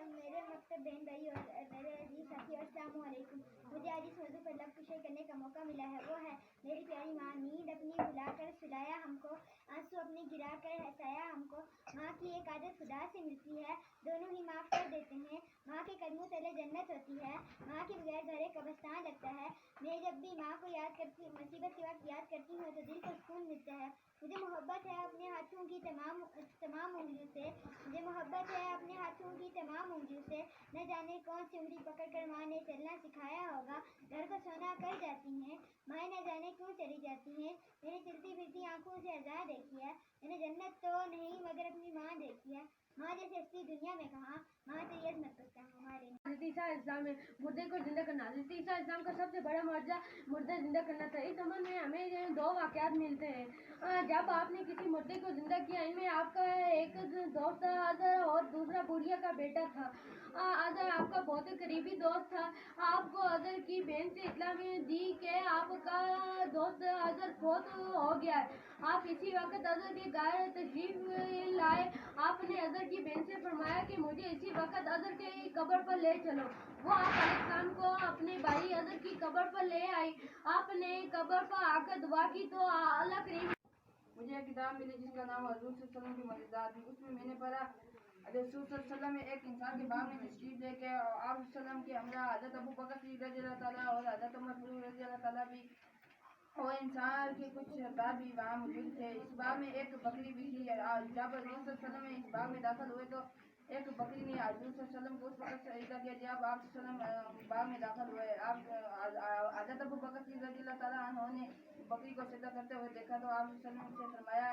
میرے مکتب بہن بھائی اور میرے عزیز ساتھی اور السلام علیکم. مجھے آج اس موضوع پر لفظ شیئر کرنے کا موقع ملا ہے. وہ ہے میری پیاری ماں. نیند اپنی بلا کر سلایا ہم کو, آنسو اپنے گرا کر ہنسایا ہم کو. ماں کی ایک عادت خدا سے ملتی ہے, دونوں ہی معاف کر دیتے ہیں. ماں کے قدموں تلے جنت ہوتی ہے, ماں کے بغیر گھر ایک قبرستان لگتا ہے. میں جب بھی ماں کو یاد کرتی, مصیبت کے وقت یاد کرتی ہوں تو دل کو سکون ملتا ہے. مجھے محبت ہے اپنے ہاتھوں کی تمام انگلیوں سے. مجھے محبت ہے اپنے ہاتھوں کی تمام انگلیوں سے. نہ جانے کون سی انگلی پکڑ کر ماں نے چلنا سکھایا ہوگا. گھر کو سونا کر جاتی ہیں مائیں, نہ جانے کیوں چلی جاتی ہیں. میں نے چلتی پھرتی آنکھوں سے عزا دیکھی ہے. میں نے جنت تو نہیں مگر اپنی ماں دیکھی ہے. ماں جیسے ہستی دنیا میں کہاں, ماں تیری عظمت پر کیا ہمارے. حضرت عیسیٰ اسلام میں مردے کو زندہ کرنا. حضرت عیسیٰ اسلام کا سب سے بڑا معجزہ مردے زندہ کرنا تھا. اس عمل میں ہمیں دو واقعات ملتے ہیں. جب آپ نے کسی مردے کو زندہ کیا, ان میں آپ کا ایک دوست تھا اظہر, اور دوسرا بڑھیا کا بیٹا تھا. اظہر آپ کا بہت قریبی دوست تھا. آپ کو اظہر کی بہن سے اطلاع دی کہ آپ کا دوست اظہر فوت ہو گیا ہے. آپ اسی وقت اظہر کے گھر تشریف لائے. آپ نے اظہر کی بہن سے فرمایا کہ مجھے اسی وقت اظہر کی قبر پر لے چلو. وہ آپ علیہ السلام کو اپنے بھائی اظہر کی قبر پر لے آئی. آپ نے قبر پر آ کر دعا کی تو اللہ کریم. مجھے ایک کتاب ملی جس کا نام حضور صلی اللہ علیہ وسلم کی معجزات. اس میں نے پڑھا رسول صلی اللہ علیہ وسلم ایک انسان کے باغ میں تشریف لے کے, آپ صلی اللہ علیہ وسلم کے ہمراہ حضرت ابو بکر صدیق رضی اللہ تعالیٰ اور حضرت عمر فاروق رضی اللہ تعالیٰ بھی, اور انسان کے کچھ سردار بھی وہاں موجود تھے. اس باغ میں ایک بکری بھی تھی. جب حضور صلی اللہ علیہ وسلم اس باغ میں داخل ہوئے تو ایک بکری نے حضور صلی اللہ علیہ وسلم کو اس وقت سجدہ کیا جب آپ صلی اللہ علیہ وسلم باغ میں داخل ہوئے. آپ حضرت ابو بکر صدیق رضی اللہ تعالیٰ عنہ نے بکری کو سجدہ کرتے ہوئے دیکھا تو آپ صلی اللہ علیہ وسلم سے فرمایا,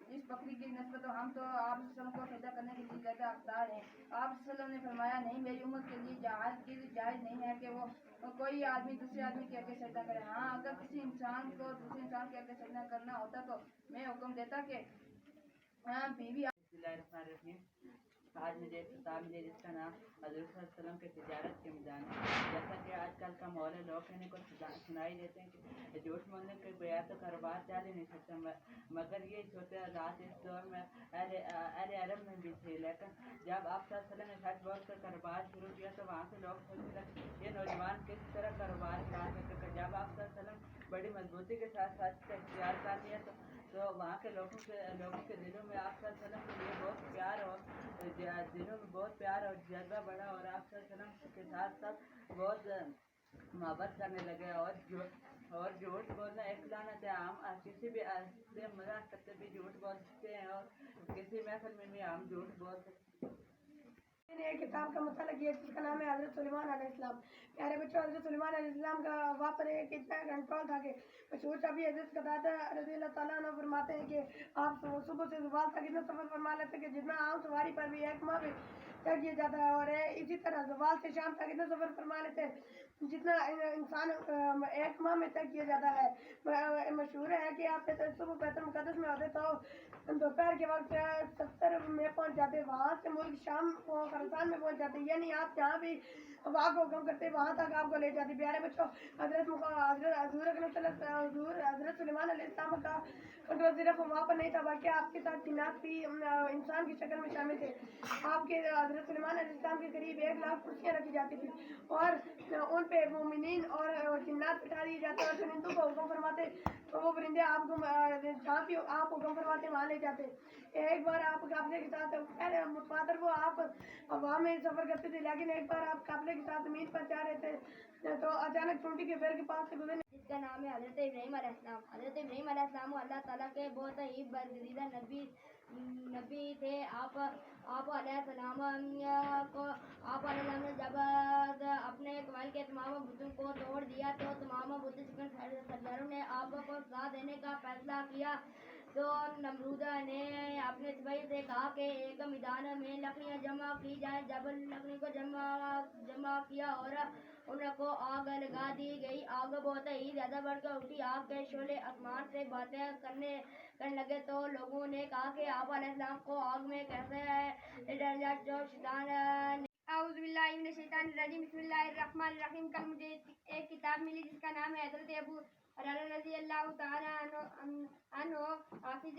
اس بکری کی نسبت ہم تو آپ صلی اللہ علیہ وسلم کو سجدہ کرنے کے لیے زیادہ حقدار ہیں. آپ صلی اللہ علیہ وسلم نے فرمایا, نہیں, میری امت کے لیے جائز نہیں ہے کہ وہ کوئی آدمی دوسرے آدمی کے آگے سجدہ کرے. ہاں, اگر کسی انسان کو دوسرے انسان کے آگے سجدہ کرنا ہوتا تو میں حکم دیتا کہ بیوی. آج مجھے ایک کتاب ملی جس کا نام حضور صلی اللہ علیہ وسلم کے تجارت کے میدان ہے. جیسا کہ آج کل کا ماحول ہے, لوگ کہنے کو سنائی دیتے ہیں کہ جھوٹ بولنے کے بغیر تو کاروبار چل ہی نہیں سکتا. مگر یہ چھوٹے رات اس دور میں اہل عرب میں بھی تھے. لیکن جب آپ صلی اللہ علیہ وسلم نے سچ بول کر کاروبار شروع کیا تو وہاں سے لوگ سوچنے لگے یہ نوجوان کس طرح کاروبار کر سکتے. جب آپ صلی اللہ علیہ وسلم بڑی مضبوطی کے ساتھ سچ کا اختیار کر لیا تو وہاں کے لوگوں کے دلوں میں آپ صلی اللہ علیہ وسلم کے لیے بہت پیار, اور دلوں میں بہت پیار اور جذبہ بڑھا, اور آپ صلی اللہ علیہ وسلم کے ساتھ سب بہت محبت کرنے لگے. اور جھوٹ بولنا ایک لعنت ہے. ہم کسی بھی سے مذاق کرتے بھی جھوٹ بول سکتے ہیں, اور کسی محفل میں بھی ہم جھوٹ بول سکتے ہیں. میں نے ایک کتاب کا مطالعہ کیا جس کا نام ہے حضرت سلیمان علیہ السلام. پیارے بچوں, حضرت سلیمان علیہ السلام کا وہاں پر ایک اتنا کنٹرول تھا کہ مشہور صحابی حضرت قتادہ رضی اللہ تعالیٰ عنہ فرماتے ہیں کہ آپ صبح سے زوال تک اتنا سفر فرما لیتے کہ جتنا عام سواری پر بھی ایک ماہ میں طے کیا جاتا ہے, اور اسی طرح زوال سے شام تک اتنا سفر فرما لیتے جتنا انسان ایک ماہ میں طے کیا جاتا ہے. مشہور ہے کہ آپ صبح بیت المقدس میں ہوتے تو دوپہر کے وقت 70 میں پہنچ جاتے, وہاں سے ملک شام کو خراسان میں پہنچ جاتے, یعنی آپ جہاں بھی وہاں کو حکم کرتے وہاں تک آپ کو لے جاتی. پیارے بچوں, حضرت سلیمان علیہ السلام کا کنٹرول صرف وہاں پر نہیں تھا بلکہ آپ کے ساتھ جنات بھی انسان کی شکل میں شامل تھے. آپ کے حضرت سلیمان علیہ السلام کے قریب 1 لاکھ کرسیاں رکھی جاتی تھی, اور ان پہ مومنین اور جنات بٹھا دیے جاتے, اور پرندوں کو حکم فرماتے تو وہ پرندے آپ کو جہاں بھی آپ حکم فرماتے وہاں لے جاتے. ایک بار آپ قافلے کے ساتھ پہلے متواتر وہ آپ وہاں میں سفر کرتے تھے, لیکن ایک بار آپ قافلے کے ساتھ زمین پر جا رہے تھے تو اچانک چونٹی کے پیڑ کے پاس سے گزرنے, جس کا نام ہے حضرت ابراہیم علیہ السلام. حضرت ابراہیم علیہ السلام اللہ تعالیٰ کے بہت ہی برگزیدہ نبی تھے. آپ علیہ السلام نے جب اپنے قبائل کے تمام بتوں کو توڑ دیا تو تمام بت سرداروں نے آپ کو سزا دینے کا فیصلہ کیا. تو نمرود نے اپنے سپاہی سے کہا کہ ایک میدان میں لکڑیاں جمع کی جائیں. جب لکڑی کو جمع کیا اور ان کو آگ لگا دی گئی. آگ بہت ہی زیادہ بڑھ کر اٹھی, آگ کے شعلے آسمان سے باتیں کرنے لگے تو لوگوں نے کہا کہ آپ علیہ السلام کو آگ میں کیسے ڈر جا جو شیطان. اعوذ باللہ من الشیطان الرجیم, بسم اللہ الرحمن الرحیم. کل مجھے ایک کتاب ملی جس کا نام ہے حضرت ابو ہریرہ رضی اللہ تعالیٰ عنہ حافظ